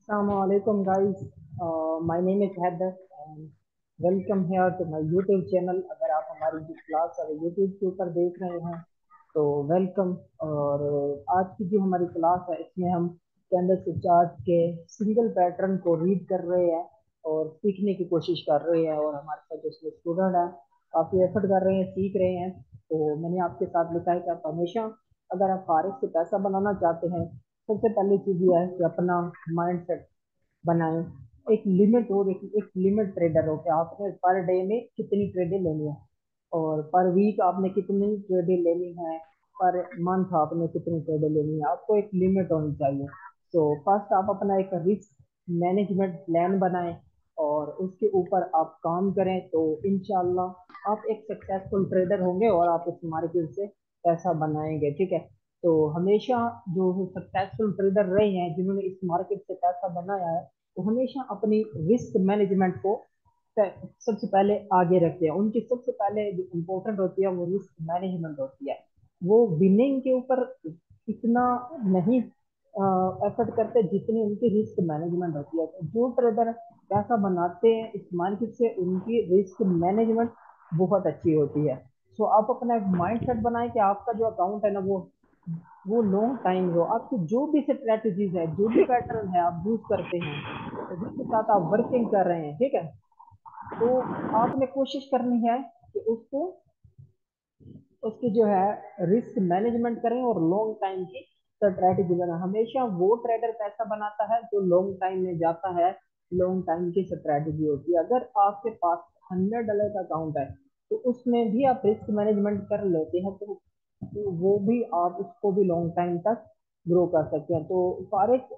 Assalamualaikum guys. My name is Haider and welcome here to my YouTube channel. अगर आप हमारी जो class अगर YouTube के ऊपर देख रहे हैं तो वेलकम। और आज की जो हमारी क्लास है इसमें हम कैंडल से चार्ट के सिंगल पैटर्न को रीड कर रहे हैं और सीखने की कोशिश कर रहे हैं। और हमारे साथ जो स्टूडेंट हैं काफ़ी एफर्ट कर रहे हैं, सीख रहे हैं। तो मैंने आपके साथ लिखा है कि आप हमेशा अगर आप फारिग से पैसा बनाना चाहते हैं, सबसे पहली चीज़ ये है कि अपना माइंड सेट बनाएं। एक लिमिट हो, देखिए एक लिमिट ट्रेडर हो कि आपने पर डे में कितनी ट्रेडें लेनी है और पर वीक आपने कितनी ट्रेडें लेनी है, पर मंथ आपने कितनी ट्रेडें लेनी है। आपको एक लिमिट होनी चाहिए। तो फर्स्ट आप अपना एक रिस्क मैनेजमेंट प्लान बनाएं और उसके ऊपर आप काम करें तो इंशाल्लाह आप एक सक्सेसफुल ट्रेडर होंगे और आप इस मार्केट से पैसा बनाएंगे। ठीक है। तो हमेशा जो सक्सेसफुल ट्रेडर रहे हैं जिन्होंने इस मार्केट से पैसा बनाया है, वो हमेशा अपनी रिस्क मैनेजमेंट को सबसे पहले आगे रखते हैं। उनकी सबसे पहले जो इम्पोर्टेंट होती है वो रिस्क मैनेजमेंट होती है। वो विनिंग के ऊपर इतना नहीं एफर्ट करते जितनी उनकी रिस्क मैनेजमेंट होती है। तो जो ट्रेडर पैसा बनाते हैं इस मार्केट से, उनकी रिस्क मैनेजमेंट बहुत अच्छी होती है। सो आप अपना एक माइंड सेट बनाएं कि आपका जो अकाउंट है ना वो लॉन्ग टाइम हो। आपकी जो भी स्ट्रेटजीज है, जो भी पैटर्न है आप यूज करते हैं, जिसके साथ आप वर्किंग कर रहे हैं, ठीक है, तो आपने कोशिश करनी है कि उसको उसकी जो है रिस्क मैनेजमेंट करें और लॉन्ग टाइम की स्ट्रैटेजी बना। हमेशा वो ट्रेडर पैसा बनाता है जो लॉन्ग टाइम में जाता है, लॉन्ग टाइम की स्ट्रैटेजी होती है। अगर आपके पास $100 का अकाउंट है तो उसमें भी आप रिस्क मैनेजमेंट कर लेते हैं तो वो भी आप उसको भी लॉन्ग टाइम तक ग्रो कर सकते हैं। तो फॉरेक्स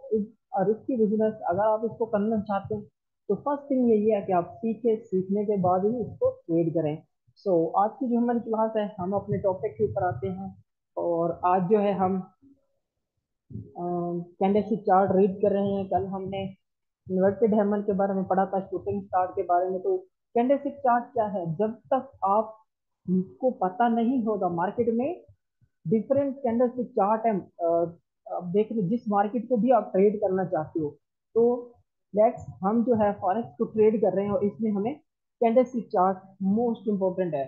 रिस्की बिजनेस अगर आप इसको करना चाहते हैं तो फर्स्ट थिंग यही है कि आप सीखे, सीखने के बाद ही इसको ट्रेड करें। आज की जो हमारी क्लास है हम अपने टॉपिक के ऊपर आते हैं। और आज जो है हम कैंडलस्टिक चार्ट रीड कर रहे हैं। कल हमने इन्वर्टेड हैमर के बारे में पढ़ा था, शूटिंग स्टार के बारे में। तो कैंडलस्टिक चार्ट क्या है, जब तक आपको पता नहीं होगा मार्केट में डिफरेंट कैंडलस्टिक चार्ट है। अब देख लो जिस मार्केट को भी आप ट्रेड करना चाहते हो, तो लेट्स हम जो है फॉरेक्स को ट्रेड कर रहे हैं और इसमें हमें कैंडलस्टिक चार्ट मोस्ट इम्पोर्टेंट है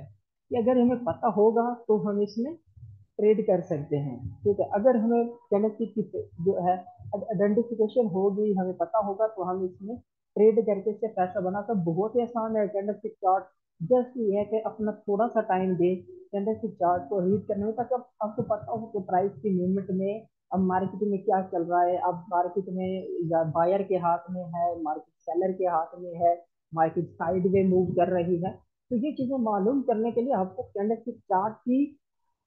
कि अगर हमें पता होगा तो हम इसमें ट्रेड कर सकते हैं। ठीक है। अगर हमें कैंडलस्टिक की जो है आइडेंटिफिकेशन होगी, हमें पता होगा, तो हम इसमें ट्रेड करके इससे पैसा बनाकर बहुत ही आसान है। कैंडलस्टिक चार्ट जस्ट ये है कि अपना थोड़ा सा टाइम दे कैंडलस्टिक चार्ट को रीड करने में, ताकि आपको पता हो कि प्राइस की मूवमेंट में अब मार्केट में क्या चल रहा है। अब मार्केट में या बायर के हाथ में है, मार्केट सेलर के हाथ में है, मार्केट साइड में मूव कर रही है। तो ये चीजें मालूम करने के लिए आपको कैंडलस्टिक चार्ट की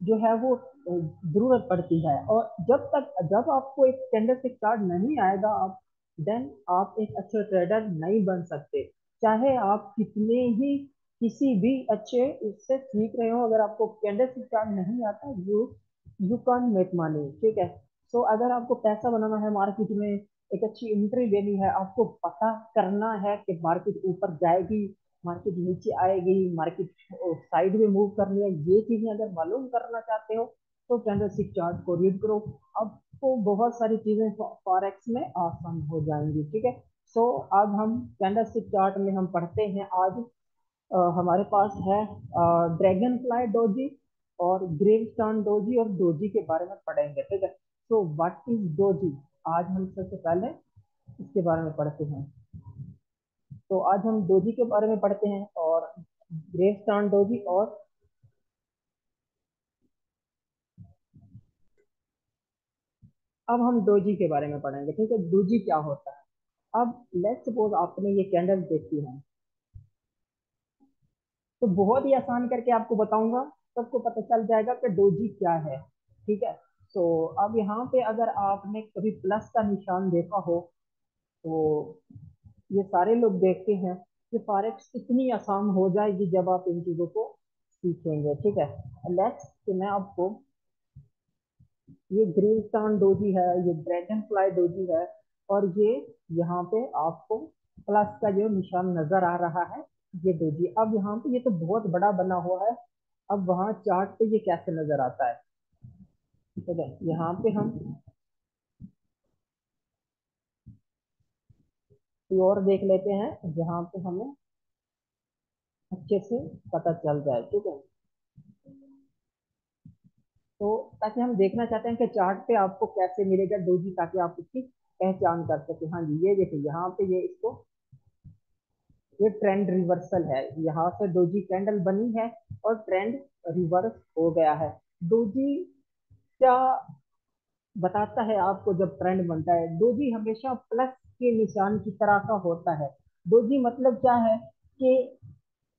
जो है वो जरूरत पड़ती है। और जब आपको एक कैंडलस्टिक चार्ट नहीं आएगा, आप देन आप एक अच्छे ट्रेडर नहीं बन सकते। चाहे आप कितने ही किसी भी अच्छे उससे सीख रहे हो, अगर आपको कैंडलस्टिक चार्ट नहीं आता, यू कांट मेक मनी। ठीक है। अगर आपको पैसा बनाना है मार्केट में, एक अच्छी एंट्री लेनी है, आपको पता करना है कि मार्केट ऊपर जाएगी, मार्केट नीचे आएगी, मार्केट साइड में मूव करनी है, ये चीजें अगर मालूम करना चाहते हो तो कैंडलस्टिक चार्ट को रीड करो। आपको बहुत सारी चीजें फॉरेक्स में आसान हो जाएंगी। ठीक है। आज हम कैंडलस्टिक चार्ट में हम पढ़ते हैं। आज हमारे पास है ड्रैगन फ्लाई डोजी और ग्रेवस्टोन डोजी और डोजी के बारे में पढ़ेंगे। ठीक है। व्हाट इज डोजी, आज हम सबसे पहले इसके बारे में पढ़ते हैं। तो आज हम डोजी के बारे में पढ़ते हैं और ग्रेवस्टोन डोजी, और अब हम डोजी के बारे में पढ़ेंगे। ठीक है। डोजी क्या होता है। अब लेट्स सपोज आपने ये कैंडल देखी है, तो बहुत ही आसान करके आपको बताऊंगा, सबको पता चल जाएगा कि डोजी क्या है। ठीक है। अब यहाँ पे अगर आपने कभी प्लस का निशान देखा हो, तो ये सारे लोग देखते हैं कि फॉरेक्स इतनी आसान हो जाएगी जब आप इन चीजों को सीखेंगे। ठीक है। लेट्स कि मैं आपको, ये ग्रीनस्टोन डोजी है, ये ड्रैगन फ्लाई डोजी है, और ये यहाँ पे आपको प्लस का जो निशान नजर आ रहा है, ये डोजी। अब यहाँ पे ये तो बहुत बड़ा बना हुआ है, अब वहाँ चार्ट पे ये कैसे नजर आता है। ठीक है। यहाँ पे हम कोई और देख लेते हैं जहाँ पे हमें अच्छे से पता चल जाए, ठीक है। तो ताकि हम देखना चाहते हैं कि चार्ट पे आपको कैसे मिलेगा डोजी, ताकि आप उसकी पहचान कर सके। हाँ जी, ये देखिए यहाँ पे ये इसको, ये ट्रेंड रिवर्सल है। यहाँ से डोजी कैंडल बनी है और ट्रेंड रिवर्स हो गया है। डोजी क्या बताता है आपको? जब ट्रेंड बनता है डोजी हमेशा प्लस के निशान की तरह का होता है। डोजी मतलब क्या है कि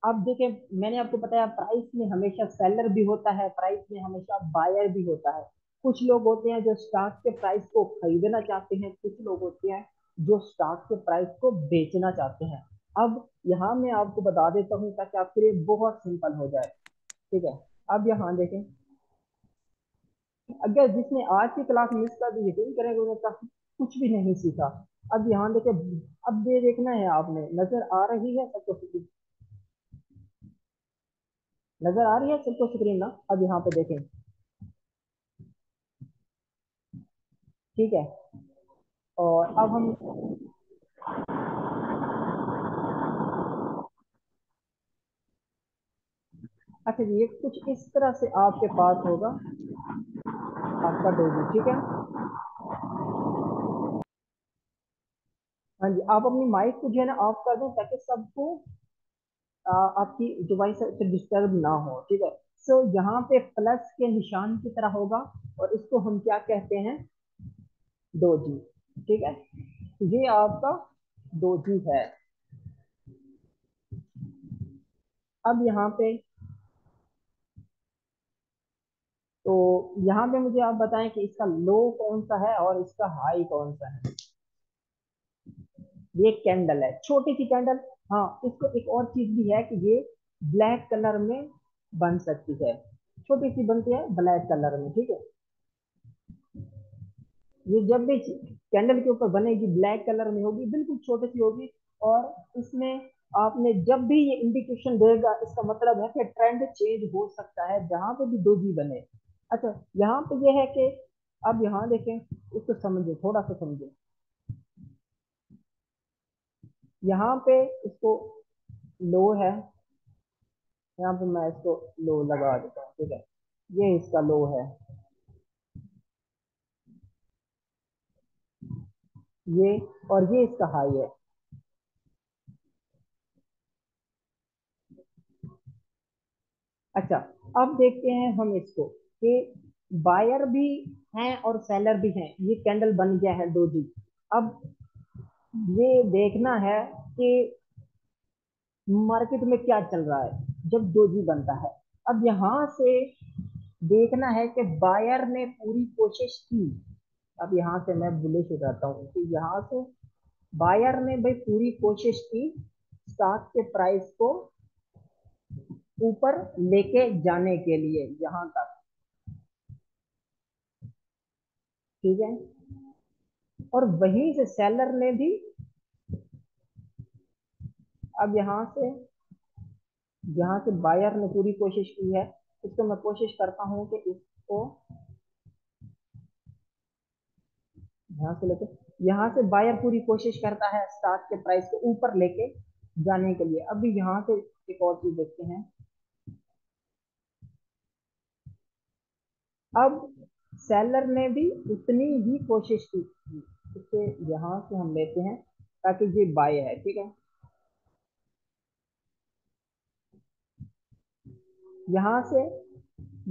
आप देखें, मैंने आपको बताया प्राइस में हमेशा सेलर भी होता है, प्राइस में हमेशा बायर भी होता है। कुछ लोग होते हैं जो स्टॉक के प्राइस को खरीदना चाहते हैं, कुछ लोग होते हैं जो स्टॉक के प्राइस को बेचना चाहते हैं। अब यहाँ मैं आपको बता देता हूँ ताकि आपके लिए बहुत सिंपल हो जाए, ठीक है। अब यहाँ देखें, अगर जिसने आज की क्लास मिस कर दी, यकीन करेंगे उन्होंने कुछ भी नहीं सीखा। अब यहाँ देखें, अब ये देखना है आपने, नजर आ रही है सबको स्क्रीन? नजर आ रही है सबको स्क्रीन ना? अब यहाँ पे देखें, ठीक है। और अब हम, अच्छा जी, ये कुछ इस तरह से आपके पास होगा आपका डोजी, ठीक है। हाँ जी, आप अपनी माइक को जो है ना ऑफ कर दें ताकि सबको आपकी डिवाइस से डिस्टर्ब ना हो, ठीक है। सो यहाँ पे प्लस के निशान की तरह होगा और इसको हम क्या कहते हैं? डोजी, ठीक है। ये आपका डोजी है। अब यहाँ पे, तो यहाँ पे मुझे आप बताएं कि इसका लो कौन सा है और इसका हाई कौन सा है। ये कैंडल है, छोटी सी कैंडल। हाँ, इसको एक और चीज भी है कि ये ब्लैक कलर में बन सकती है, छोटी सी बनती है ब्लैक कलर में, ठीक है। ये जब भी कैंडल के ऊपर बनेगी ब्लैक कलर में होगी, बिल्कुल छोटी सी होगी। और इसमें आपने जब भी ये इंडिकेशन देगा, इसका मतलब है कि ट्रेंड चेंज हो सकता है जहां पे भी डोजी बने। अच्छा, यहाँ पे ये है कि, अब यहाँ देखें, इसको समझे, थोड़ा सा समझे। यहाँ पे इसको लो है, यहाँ पे मैं इसको लो लगा देता हूँ, ठीक है। ये इसका लो है, ये, और ये इसका हाई है। अच्छा, अब देखते हैं हम इसको कि बायर भी हैं और सेलर भी हैं। ये कैंडल बन गया है डोजी। अब ये देखना है कि मार्केट में क्या चल रहा है जब डोजी बनता है। अब यहाँ से देखना है कि बायर ने पूरी कोशिश की। अब यहाँ से मैं बुलिश हो जाता हूँ कि यहाँ से बायर ने भाई पूरी कोशिश की स्टॉक के प्राइस को ऊपर लेके जाने के लिए यहाँ तक, ठीक है। और वहीं से सेलर ने भी, अब यहाँ से बायर ने पूरी कोशिश की है। इसको मैं कोशिश करता हूँ कि इसको यहाँ से लेके, यहाँ से बायर पूरी कोशिश करता है स्टॉक के प्राइस को ऊपर लेके जाने के लिए। अभी यहाँ से एक और चीज देखते हैं। अब सेलर ने भी उतनी ही कोशिश की थी। इसे यहाँ से हम लेते हैं ताकि ये बाय है, ठीक है। यहाँ से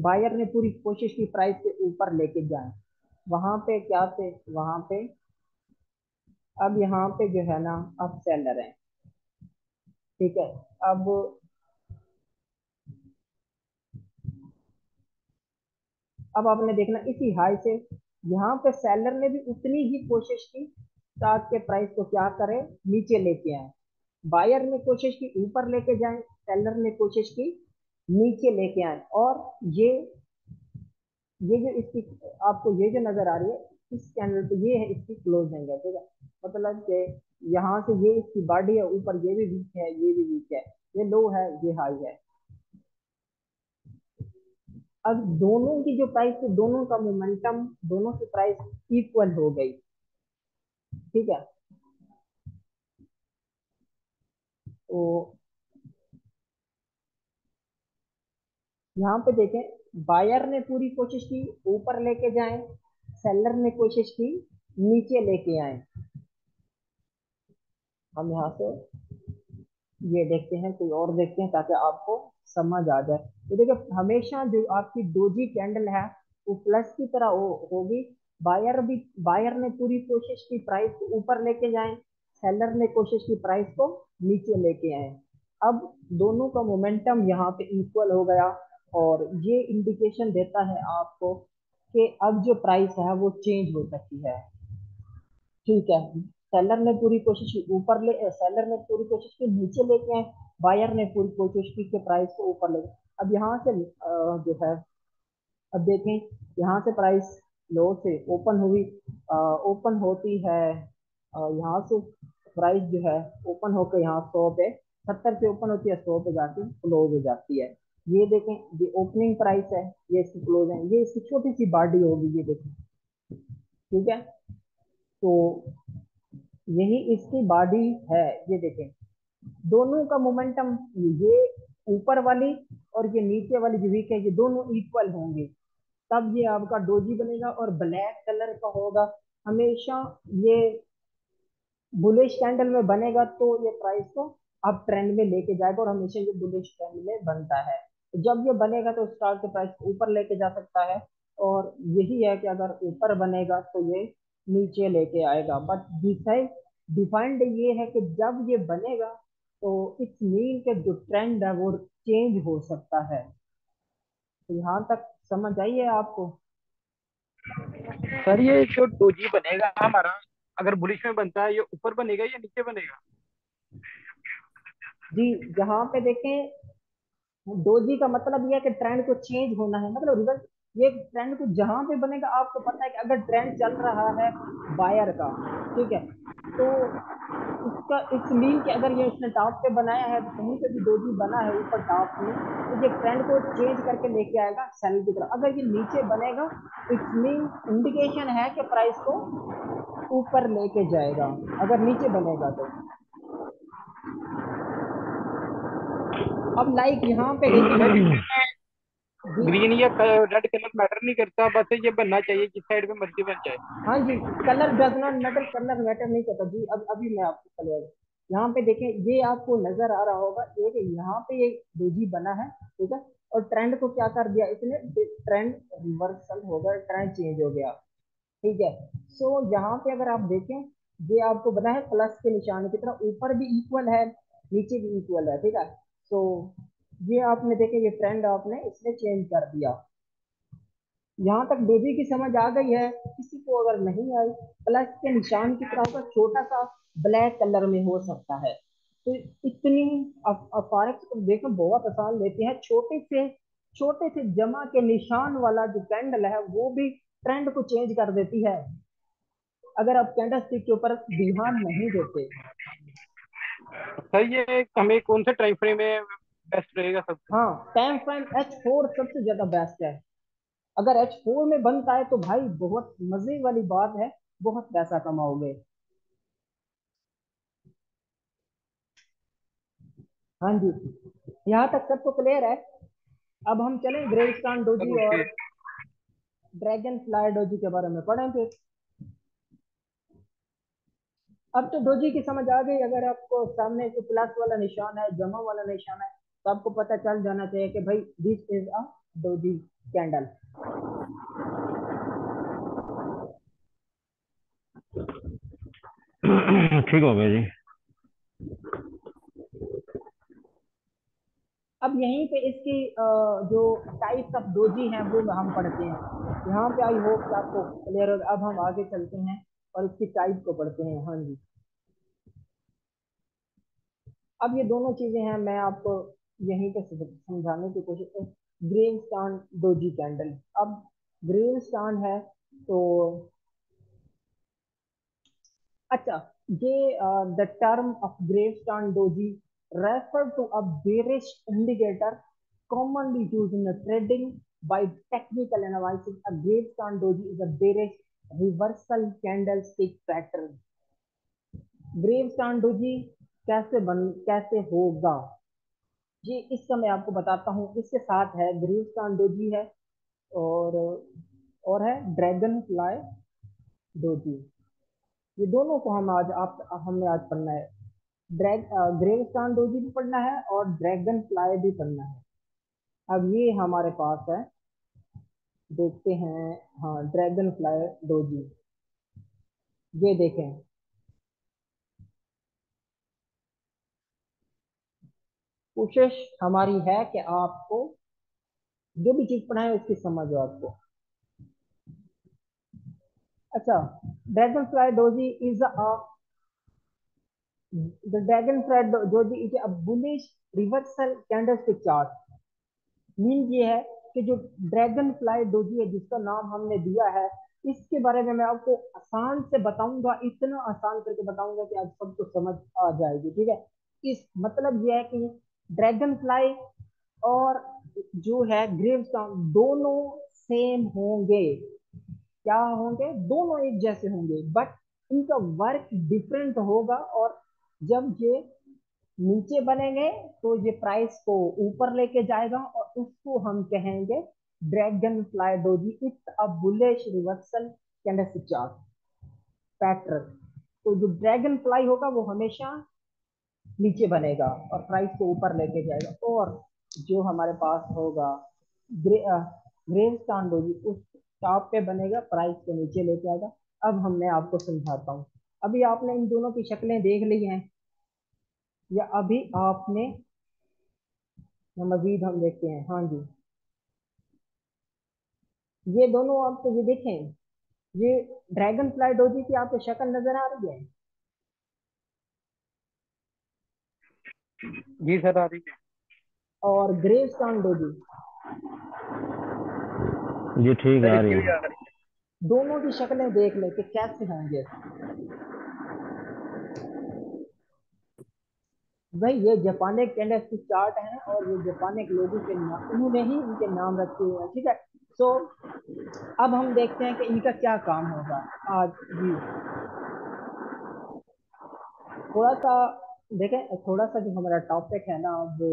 बायर ने पूरी कोशिश की प्राइस के ऊपर लेके जाए। वहां पे क्या थे, वहां पे, अब यहाँ पे जो है ना, अब सेलर है, ठीक है। अब अब आपने देखना इसी हाई से यहाँ पे सेलर ने भी उतनी ही कोशिश की स्टॉक के प्राइस को क्या करे, नीचे लेके आए। बायर ने कोशिश की ऊपर लेके जाए, सेलर ने कोशिश की नीचे लेके आए। और ये जो इसकी, आपको ये जो नजर आ रही है इस कैंडल पे, ये है इसकी क्लोजिंग है, ठीक है। मतलब कि यहाँ से ये इसकी बॉडी है, ऊपर ये भी वीक है, ये भी वीक है, ये लो है, ये हाई है। अब दोनों की जो प्राइस है, दोनों का मोमेंटम, दोनों की प्राइस इक्वल हो गई, ठीक है। तो यहाँ पे देखें, बायर ने पूरी कोशिश की ऊपर लेके जाएं, सेलर ने कोशिश की नीचे लेके आए। हम यहाँ से ये देखते हैं, कोई और देखते हैं ताकि आपको समझ आ जाए। ये देखिए, हमेशा जो आपकी डोजी कैंडल है वो प्लस की तरह होगी। बायर ने पूरी कोशिश की प्राइस को ऊपर लेके जाएं, सेलर ने कोशिश की प्राइस को नीचे लेके आए। अब दोनों का मोमेंटम यहाँ पे इक्वल हो गया, और ये इंडिकेशन देता है आपको कि अब जो प्राइस है वो चेंज हो सकती है। ठीक है, सेलर ने पूरी कोशिश की नीचे लेके आए, बायर ने पूरी कोशिश की कि प्राइस को ऊपर ले। अब यहाँ से जो है, अब देखें, यहाँ से प्राइस लो से ओपन हुई, ओपन होती है, यहाँ से प्राइस जो है ओपन होकर यहाँ 100 पे, 70 पे ओपन होती है, 100 पे जाके क्लोज हो जाती है। ये देखें, ये ओपनिंग प्राइस है, ये इसकी क्लोज है, ये इसकी छोटी सी बॉडी होगी, ये देखें। ठीक है, तो यही इसकी बॉडी है। ये देखें, दोनों का मोमेंटम, ये ऊपर वाली और ये नीचे वाली जो वीक है, ये दोनों इक्वल होंगे, तब ये आपका डोजी बनेगा। और ब्लैक कलर का होगा हमेशा, ये बुलिश कैंडल में बनेगा तो ये प्राइस को अप ट्रेंड में लेके जाएगा, और हमेशा ये बुलिश ट्रेंड में बनता है। तो जब ये बनेगा तो स्टॉक के प्राइस को ऊपर लेके जा सकता है, और यही है कि अगर ऊपर बनेगा तो ये नीचे लेके आएगा। बट डिफाइंड ये है कि जब ये बनेगा तो इट्स मीन के जो ट्रेंड है वो चेंज हो सकता है। तो यहाँ तक समझ आई है आपको? सर ये जो डोजी बनेगा हमारा, अगर बुलिश में बनता है, ये ऊपर बनेगा या नीचे बनेगा? जी, यहाँ पे देखें, डोजी का मतलब यह है कि ट्रेंड को चेंज होना है, मतलब रिवर्स। ये ट्रेंड को जहां पे बनेगा, आपको पता है कि अगर ट्रेंड चल रहा है बायर का, ठीक है, तो इसका इट्स मीन कि अगर ये उसने टॉप पे बनाया है, तो कहीं पे भी डोजी बना है ऊपर टॉप में, तो ये ट्रेंड को चेंज करके लेके आएगा सेल की तरफ। अगर ये नीचे बनेगा, इट्स मीन इंडिकेशन है कि प्राइस को ऊपर लेके जाएगा, अगर नीचे बनेगा तो। अब लाइक यहाँ पे देखें। सर जी, ग्रीन या रेड कलर मैटर नहीं करता, बस ये बनना चाहिए जिस साइड पे मर्जी बन जाए। हाँ जी, colour does not matter, colour matter नहीं करता जी। अब अभी मैं आपको क्लियर, यहाँ पे देखें, ये आपको नजर आ रहा होगा, एक यहाँ पे ये डोजी बना है, ठीक है, और ट्रेंड को क्या कर दिया इसने, ट्रेंड रिवर्सल हो गया, ट्रेंड चेंज हो गया। ठीक है, सो यहाँ पे अगर आप देखें, ये आपको बना है प्लस के निशान की तरह, ऊपर भी इक्वल है, नीचे भी इक्वल है, ठीक है। सो ये आपने देखे, ये ट्रेंड आपने इसने चेंज कर दिया। यहाँ तक डोजी की समझ आ गई है? किसी को अगर नहीं आई, प्लस के निशान की तरह होगा, छोटा सा ब्लैक कलर में हो सकता है। तो इतनी फॉरेक्स को देखो बहुत आसान लेते हैं, छोटे से जमा के निशान वाला जो कैंडल है वो भी ट्रेंड को चेंज कर देती है, अगर आप कैंडल स्टिक के ऊपर ध्यान नहीं देते। सर ये हमें कौन सा टाइम फ्रेम में बेस्ट रहेगा सबसे? हाँ, टाइम फ्रेम H4 सबसे ज्यादा बेस्ट है। अगर H4 में बनता है तो भाई बहुत मजे वाली बात है, बहुत पैसा कमाओगे। हाँ जी, यहाँ तक सबको क्लियर है? अब हम चलें ग्रेविस्तान सर डोजी ओके। और ड्रैगन फ्लाई डोजी के बारे में पढ़ें फिर। अब तो डोजी की समझ आ गई, अगर आपको सामने जो प्लस वाला निशान है, जमा वाला निशान है, तो आपको पता चल जाना चाहिए कि भाई this is a doji candle. ठीक हो गया जी। अब यहीं पे इसकी जो टाइप्स ऑफ डोजी हैं वो हम पढ़ते हैं। यहाँ पे आई होप कि आपको क्लियर होगा। अब हम आगे चलते हैं और इसकी टाइप को पढ़ते हैं। हाँ जी, अब ये दोनों चीजें हैं, मैं आपको यहीं पे समझाने की कोशिश कर। ग्रीन स्टान डोजी कैंडल, अब ग्रीन स्टान है तो अच्छा, ये the term of gravestone doji refer to a bearish indicator commonly used in the trading by technical analysis. A gravestone doji is a bearish reversal candlestick pattern. Gravestone doji कैसे होगा, जी इसका मैं आपको बताता हूँ। इसके साथ है ग्रीवस्टान डोजी है, और है ड्रैगन फ्लाई डोजी। ये दोनों को हमने आज पढ़ना है। ग्रेवस्टान डोजी भी पढ़ना है और ड्रैगन फ्लाई भी पढ़ना है। अब ये हमारे पास है, देखते हैं। हाँ, ड्रैगन फ्लाई डोजी, ये देखें। कोशिश हमारी है कि आपको जो भी चीज पढ़ाएं उसकी समझ हो आपको। अच्छा, dragon fly doji is a the dragon fly doji is a bullish reversal candlestick chart. Mean ये है कि जो ड्रैगन फ्लाई डोजी है, जिसका नाम हमने दिया है, इसके बारे में मैं आपको आसान से बताऊंगा, इतना आसान करके बताऊंगा कि आप सबको समझ आ जाएगी, ठीक है। इस मतलब ये है कि ड्रैगन फ्लाई और जो है ग्रेवस्टाउन दोनों सेम होंगे। क्या होंगे? दोनों एक जैसे होंगे, बट इनका वर्क डिफरेंट होगा। और जब ये नीचे बनेंगे तो ये प्राइस को ऊपर लेके जाएगा, और उसको हम कहेंगे dragon fly doji. It's a bullish reversal candlestick chart pattern. तो जो ड्रैगन फ्लाई होगा वो हमेशा नीचे बनेगा और प्राइस को ऊपर लेके जाएगा, और जो हमारे पास होगा ग्रेव डोजी, उस टॉप पे बनेगा, प्राइस को नीचे लेके आएगा। अब मैं आपको समझाता हूँ। अभी आपने इन दोनों की शक्लें देख ली हैं, या अभी आपने, या मजीद हम देखते हैं? हाँ जी, ये दोनों आपको ये देखें, ये ड्रैगन फ्लाई डोजी की आपको शक्ल नजर आ रही है, जी सर, आ रही है। और ग्रेव डोजी, जी ठीक सर आ इसकी रही भी है। आ रही दोनों की शक्लें देख ले कि कैसे होंगे। भाई ये जापानिक कैंडलस्टिक चार्ट है, और ये जापानिक लोगों के नाम, उन्होंने ही इनके नाम रखे हुए हैं, ठीक है। सो अब हम देखते हैं कि इनका क्या काम होगा आज। जी थोड़ा सा देखें, थोड़ा सा जो हमारा टॉपिक है ना, वो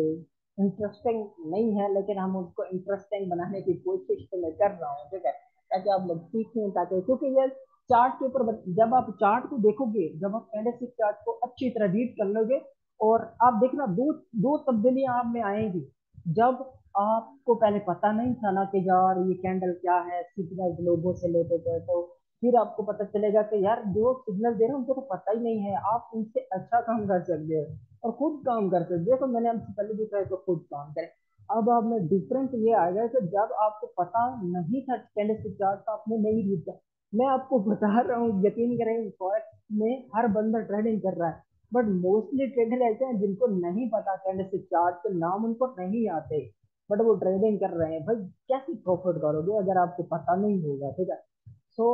इंटरेस्टिंग नहीं है, लेकिन हम उसको इंटरेस्टिंग बनाने की कोशिश तो मैं कर रहा हूँ, ठीक है, ताकि आप लोग सीखें। ताकि क्योंकि ये चार्ट के ऊपर जब आप चार्ट को देखोगे, जब आप कैंडलस्टिक चार्ट को अच्छी तरह रीड कर लोगे, और आप देखना दो दो तब्दीलियां आप में आएंगी। जब आपको पहले पता नहीं था ना कि यार ये कैंडल क्या है, सिग्नल लोगों से लेते थे, तो फिर आपको पता चलेगा कि यार जो सिग्नल दे रहे हैं उनको तो पता ही नहीं है, आप उनसे अच्छा काम कर सकते हो और खुद काम कर सकते हो। देखो मैंने आपसे पहले भी कहा, तो खुद काम करें। अब आप में डिफरेंस ये आ गया कि जब आपको पता नहीं था कैंडलस्टिक चार्ट का, आपने नहीं रीड किया। मैं आपको बता रहा हूँ, यकीन करें, फॉरेक्स में हर बंदा ट्रेडिंग कर रहा है, बट मोस्टली ट्रेडर ऐसे हैं जिनको नहीं पता कैंडलस्टिक चार्ट के नाम, उनको नहीं आते, बट वो ट्रेडिंग कर रहे हैं। भाई कैसे प्रॉफिट करोगे अगर आपको पता नहीं होगा, ठीक है। So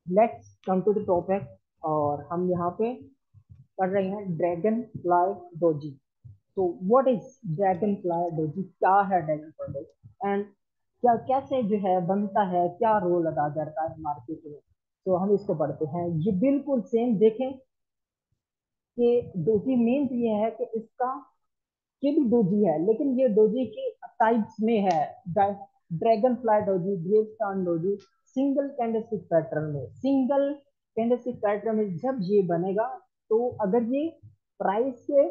let's come to the topic, और हम यहाँ पे पढ़ रहे हैं ड्रैगन फ्लाई डोजी। तो what is dragonfly doji, क्या है ड्रैगन फ्लाई डोजी, एंड क्या कैसे जो है बनता है, क्या रोल अदा करता है मार्केट में। तो हम इसको पढ़ते हैं। ये बिल्कुल सेम देखें कि डोजी मीन्स ये है कि इसका, ये भी डोजी है, लेकिन ये डोजी की टाइप्स में है। Dragonfly doji, gravestone doji, single candlestick pattern में, सिंगल कैंडलस्टिक पैटर्न में जब ये बनेगा, तो अगर ये प्राइस के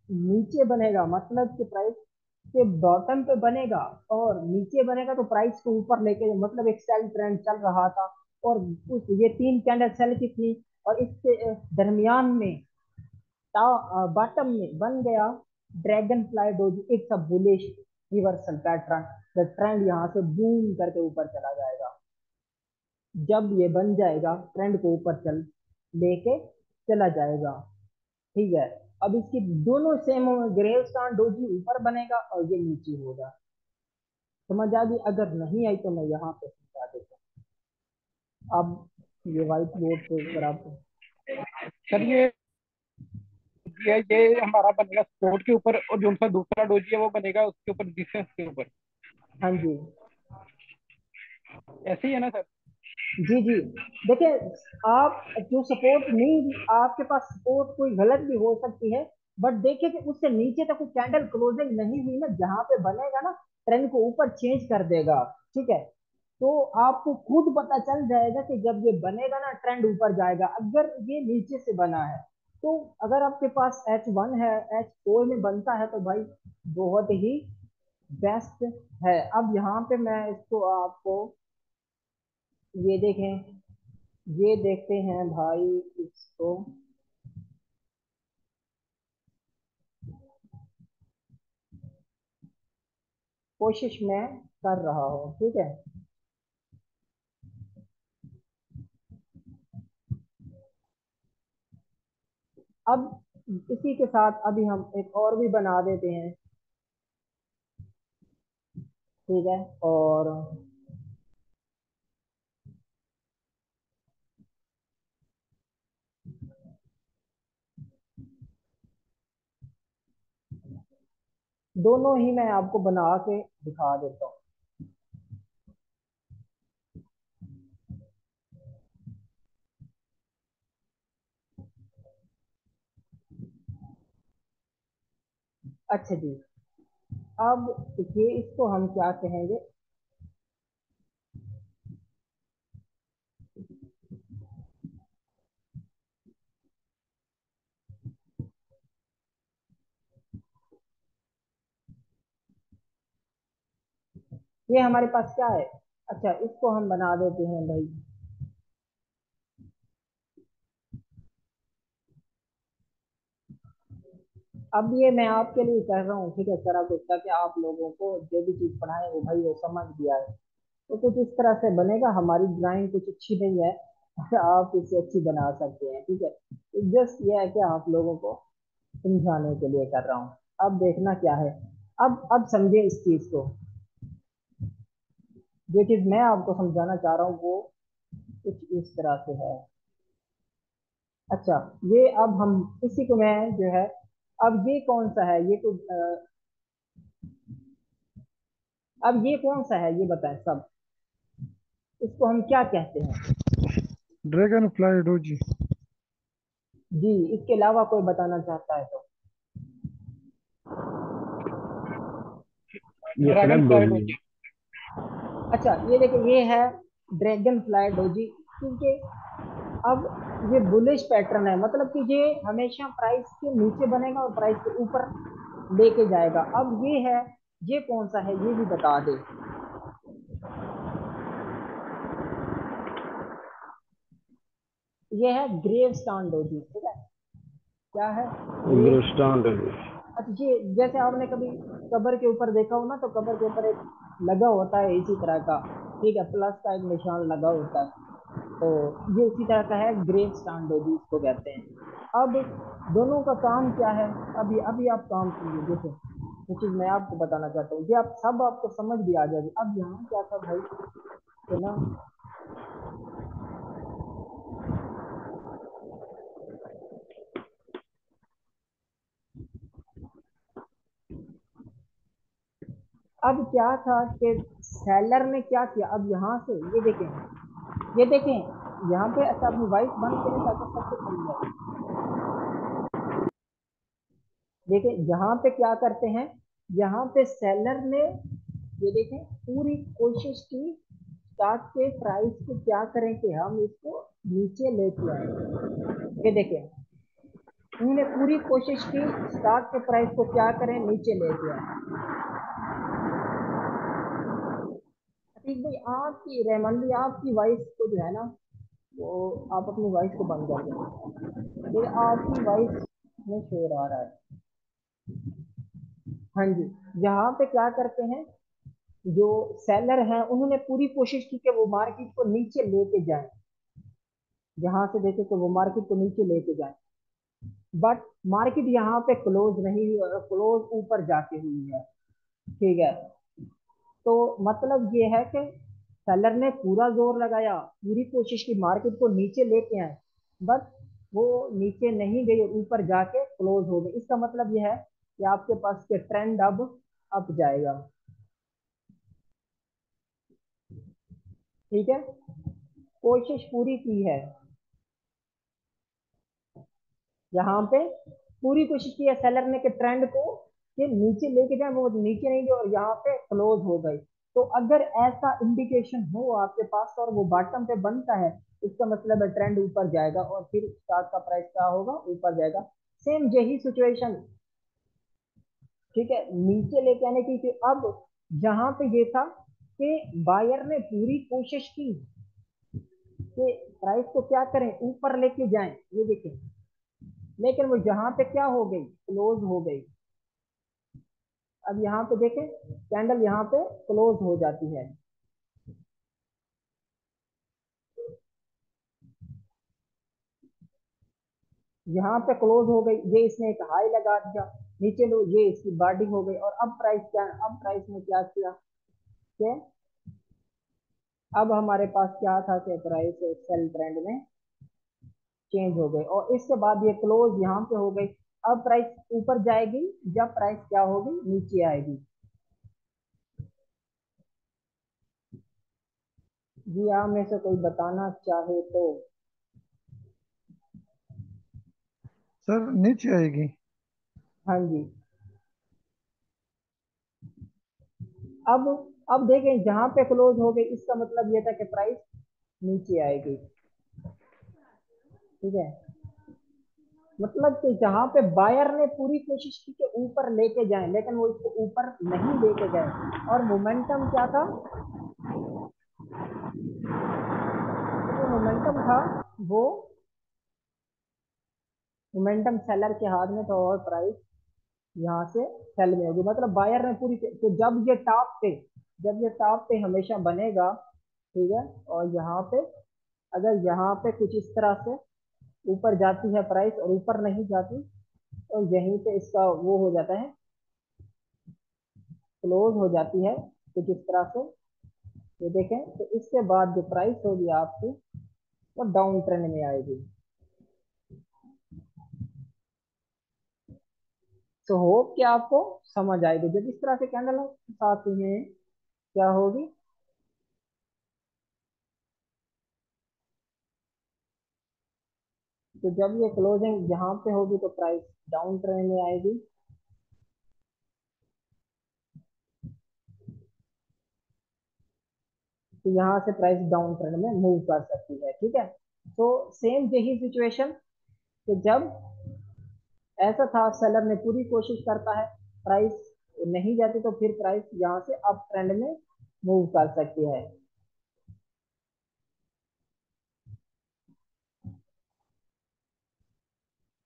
नीचे बनेगा, मतलब कि प्राइस के बॉटम पे बनेगा और नीचे बनेगा, तो प्राइस को ऊपर लेके, मतलब एक सेल ट्रेंड चल रहा था, और उस ये तीन कैंडल सेल की थी, और इसके दरमियान में बॉटम में बन गया dragon fly doji. It's a bullish reversal pattern. The trend यहाँ से बूम करके ऊपर चला जाएगा। जब ये बन जाएगा, ट्रेंड को ऊपर चल लेके चला जाएगा, ठीक है। अब इसकी दोनों सेम होंगे, ग्रेव स्टार डोजी ऊपर बनेगा और ये नीचे होगा। समझ आ गई? अगर नहीं आई तो मैं यहाँ पे समझा देता हूँ। अब ये व्हाइट बोर्ड के ऊपर आप, है सर। ये हमारा बनेगा स्पोर्ट के ऊपर, और जो सा दूसरा डोजी है वो बनेगा उसके ऊपर, डिफेंस के ऊपर। हाँ जी, ऐसे ही है ना सर? जी जी। देखिए, आप जो सपोर्ट नहीं, आपके पास सपोर्ट कोई गलत भी हो सकती है, बट देखिए कि उससे नीचे तक वो कैंडल क्लोजिंग नहीं हुई ना, जहां पे बनेगा ना ट्रेंड को ऊपर चेंज कर देगा। ठीक है, तो आपको खुद पता चल जाएगा कि जब ये बनेगा ना ट्रेंड ऊपर जाएगा। अगर ये नीचे से बना है, तो अगर आपके पास H1 है, H4 में बनता है, तो भाई बहुत ही बेस्ट है। अब यहाँ पे मैं इसको आपको ये देखें, ये देखते हैं भाई इसको। कोशिश मैं कर रहा हूँ, ठीक है। अब इसी के साथ अभी हम एक और भी बना देते हैं, ठीक है। और दोनों ही मैं आपको बना के दिखा देता हूँ। अच्छा जी, अब देखिए इसको हम क्या कहेंगे। ये हमारे पास क्या है, अच्छा इसको हम बना देते हैं भाई। अब ये मैं आपके लिए कर रहा हूँ, ठीक है, सारा कुछ, ताकि आप लोगों को जो भी चीज पढ़ाए वो भाई वो समझ भी आए। तो कुछ इस तरह से बनेगा। हमारी ड्राइंग कुछ अच्छी नहीं है, आप इसे अच्छी बना सकते हैं, ठीक है। जस्ट ये है कि आप लोगों को समझाने के लिए कर रहा हूँ। अब देखना क्या है, अब समझे इस चीज को। जो चीज मैं आपको समझाना चाह रहा हूँ वो कुछ इस तरह से है। अच्छा, ये अब हम इसी को मैं जो है, अब ये कौन सा है, ये तो अब ये कौन सा है ये बताएं सब, इसको हम क्या कहते हैं। Dragonfly doji. जी, इसके अलावा कोई बताना चाहता है तो। ये ड्रैगन फ्लैग फ्लाई डोजी है। डोजी। अच्छा, ये देखिए ये है ड्रैगन फ्लाई डोजी, क्योंकि अब ये बुलिश पैटर्न है, मतलब कि ये हमेशा प्राइस के नीचे बनेगा और प्राइस के ऊपर लेके जाएगा। अब ये है, ये कौन सा है ये भी बता दे। ये है ग्रेव स्टान डोजी, ठीक है। क्या है? ग्रेव। ग्रेस्टान डोजी। अच्छा जी, जैसे आपने कभी कबर के ऊपर देखा हो ना, तो कबर के ऊपर एक लगा होता है इसी तरह का, ठीक है, प्लस का एक निशान लगा होता है। तो ये उसी तरह का है, ग्रेव स्टैंडर्ड इसको कहते हैं। अब दोनों का काम क्या है, अभी अभी आप काम सुनिए। देखो, ये चीज मैं आपको बताना चाहता हूँ, ये आप सब आपको समझ भी आ जाएगी। अब यहाँ क्या था भाई, तो ना, अब क्या था कि सेलर ने क्या किया, अब यहाँ से ये देखें, ये देखें, यहाँ पे अच्छा अपनी वॉइस बंद करें ताकि सबको समझ आए। देखिए यहाँ पे क्या करते हैं, यहाँ पे सेलर ने ये देखें पूरी कोशिश की स्टॉक के प्राइस को क्या करें कि हम इसको नीचे लेके आए। ये देखें, उन्होंने पूरी कोशिश की स्टॉक के प्राइस को क्या करें, नीचे लेके आए। अतीक भाई, आपकी रहमान भाई, आपकी वॉइस को जो है ना, वो आप अपनी वॉइस को बंद कर दें। देखिए आपकी वॉइस में शोर आ रहा है। हाँ जी, यहाँ पे क्या करते हैं, जो सेलर हैं उन्होंने पूरी कोशिश की कि वो मार्केट को नीचे लेके जाए। यहाँ से देखे तो वो मार्केट को नीचे लेके जाए, बट मार्केट यहाँ पे क्लोज नहीं हुई, और क्लोज ऊपर जाके हुई है, ठीक है। तो मतलब ये है कि सेलर ने पूरा जोर लगाया, पूरी कोशिश की मार्केट को नीचे लेके आए, बट वो नीचे नहीं गई और ऊपर जाके क्लोज हो गई। इसका मतलब ये है कि आपके पास के ट्रेंड अब अप जाएगा, ठीक है। कोशिश पूरी की है, यहाँ पे पूरी कोशिश की है सेलर ने कि ट्रेंड को कि नीचे लेके जाए, वो नीचे नहीं गए और यहाँ पे क्लोज हो गई। तो अगर ऐसा इंडिकेशन हो आपके पास और वो बॉटम पे बनता है, इसका मतलब है ट्रेंड ऊपर जाएगा और फिर स्टॉक का प्राइस क्या होगा, ऊपर जाएगा। सेम यही सिचुएशन, ठीक है, नीचे लेके आने की थी। अब जहां पे ये था कि बायर ने पूरी कोशिश की कि प्राइस को क्या करें, ऊपर लेके जाएं, ये देखें, लेकिन वो जहां पे क्या हो गई, क्लोज हो गई। अब यहाँ पे देखें, कैंडल यहाँ पे क्लोज हो जाती है, यहाँ पे क्लोज हो गई, ये इसने एक हाई लगा दिया, नीचे लो, ये इसकी बॉडी हो गई। और अब प्राइस क्या, अब प्राइस ने क्या किया कि अब हमारे पास क्या था कि प्राइस सेल ट्रेंड में चेंज हो गई और इसके बाद ये क्लोज यहाँ पे हो गई। अब प्राइस ऊपर जाएगी जब प्राइस क्या होगी, नीचे आएगी। जी आप में से कोई बताना चाहे तो। सर नीचे आएगी। हाँ जी। अब अब देखें, जहां पे क्लोज हो गई इसका मतलब ये था कि प्राइस नीचे आएगी, ठीक है। मतलब कि जहां पे बायर ने पूरी कोशिश की कि ऊपर लेके जाए, लेकिन वो इसको ऊपर नहीं लेके गए। और मोमेंटम क्या था, जो मोमेंटम था वो मोमेंटम सेलर के हाथ में था और प्राइस यहाँ से सेल में होगी। मतलब बायर ने पूरी, तो जब ये टॉप पे हमेशा बनेगा, ठीक है। और यहाँ पे अगर यहाँ पे कुछ इस तरह से ऊपर जाती है प्राइस और ऊपर नहीं जाती, तो यहीं पे इसका वो हो जाता है, क्लोज हो जाती है कुछ इस तरह से। ये देखें, तो इसके बाद जो प्राइस होगी आपकी वो डाउन ट्रेंड में आएगी। तो होप कि आपको समझ आएगी, जब इस तरह से कैंडल साथ में क्या होगी, तो जब ये क्लोजिंग यहाँ पे होगी तो प्राइस डाउन ट्रेंड में आएगी। तो यहाँ से प्राइस डाउन ट्रेंड में मूव कर सकती है, ठीक है। तो सेम यही सिचुएशन कि जब ऐसा था, सेलर ने पूरी कोशिश करता है, प्राइस नहीं जाती, तो फिर प्राइस यहाँ से अप ट्रेंड में मूव कर सकती है।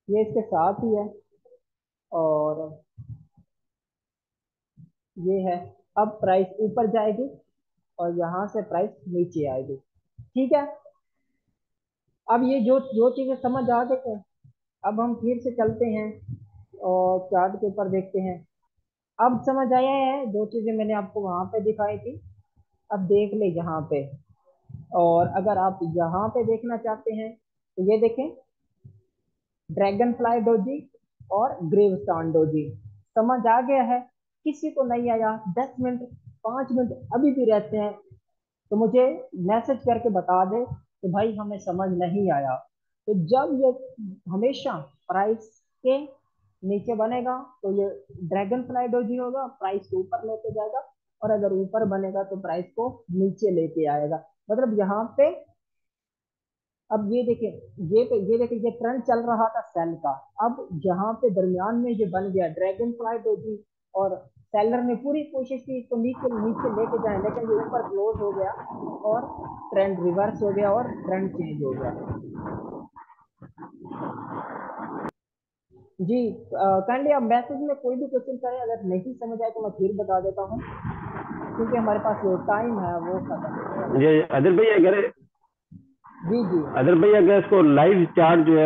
ये इसके साथ ही है और ये है। अब प्राइस ऊपर जाएगी और यहाँ से प्राइस नीचे आएगी, ठीक है। अब ये जो जो चीजें समझ आ गई हैं, अब हम फिर से चलते हैं और चार्ट के ऊपर देखते हैं। अब समझ आया है, दो चीजें मैंने आपको वहां पे दिखाई थी, अब देख ले यहाँ पे। और अगर आप यहाँ पे देखना चाहते हैं तो ये देखें, ड्रैगन फ्लाई डोजी और ग्रेवस्टान डोजी। समझ आ गया है? किसी को नहीं आया, 10 मिनट 5 मिनट अभी भी रहते हैं, तो मुझे मैसेज करके बता दे कि भाई हमें समझ नहीं आया। तो जब ये हमेशा प्राइस के नीचे बनेगा तो ये ड्रैगन फ्लाई डोजी होगा, प्राइस को ऊपर लेके जाएगा। और अगर ऊपर बनेगा तो प्राइस को नीचे लेके आएगा। मतलब यहाँ पे, अब ये देखें ये ट्रेंड चल रहा था सेल का। अब जहां पे दरमियान में ये बन गया ड्रैगन फ्लाई डोजी, और सेलर ने पूरी कोशिश की इसको नीचे नीचे लेके जाए, लेकिन ये ऊपर क्लोज हो गया और ट्रेंड रिवर्स हो गया और ट्रेंड चेंज हो गया। जी काइंडली आप मैसेज में कोई भी क्वेश्चन करें, अगर नहीं समझ आए तो मैं फिर बता देता हूँ, क्योंकि हमारे पास जो टाइम है वो खत्म होने वाला है। ये अदर भाई अगर जी जी। अदर भाई अगर इसको लाइव चार्ट जो है